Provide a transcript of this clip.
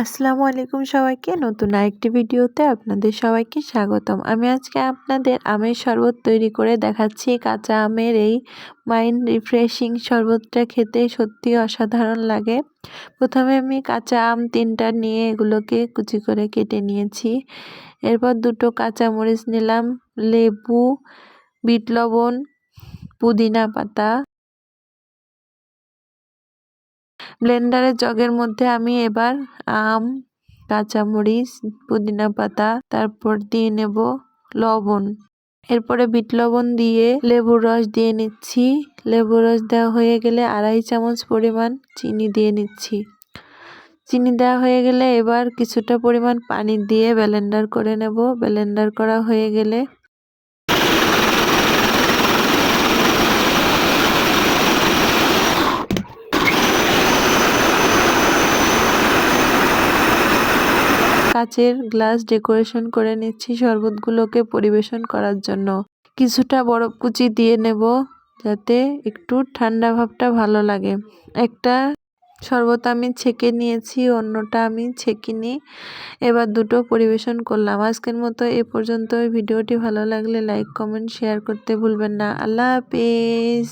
আসসালামু আলাইকুম সবাইকে, নতুন আরেকটি ভিডিওতে আপনাদের সবাইকে স্বাগতম। আমি আজকে আপনাদের আমের শরবত তৈরি করে দেখাচ্ছি। কাঁচা আমের এই মাইন্ড রিফ্রেশিং শরবতটা খেতে সত্যি অসাধারণ লাগে। প্রথমে আমি কাঁচা আম 3টা নিয়ে এগুলোকে কুচি করে কেটে নিয়েছি। এরপর 2টো কাঁচামরিচ নিলাম, লেবু, বিট লবণ, পুদিনা পাতা। ব্লেন্ডারের জগের মধ্যে আমি এবার আম, কাঁচামরিচ, পুদিনা পাতা, তারপর দিয়ে নেব লবণ। এরপরে বিট লবণ দিয়ে লেবুর রস দিয়ে নিচ্ছি। লেবুর রস দেওয়া হয়ে গেলে 2.5 চামচ পরিমাণ চিনি দিয়ে নিচ্ছি। চিনি দেওয়া হয়ে গেলে এবার কিছুটা পরিমাণ পানি দিয়ে ব্লেন্ডার করে নেব। ব্লেন্ডার করা হয়ে গেলে কাচের গ্লাস ডেকোরেশন করে নিচ্ছি শরবতগুলোকে পরিবেশন করার জন্য। কিছুটা বরফ কুচি দিয়ে নেব যাতে একটু ঠান্ডা ভাবটা ভালো লাগে। একটা শরবত আমি ছেঁকে নিয়েছি, অন্যটা আমি ছেঁকিনি। এবার দুটো পরিবেশন করলাম। আজকের মতো এ পর্যন্ত। ভিডিওটি ভালো লাগলে লাইক, কমেন্ট, শেয়ার করতে ভুলবেন না। আল্লাহ হাফেজ।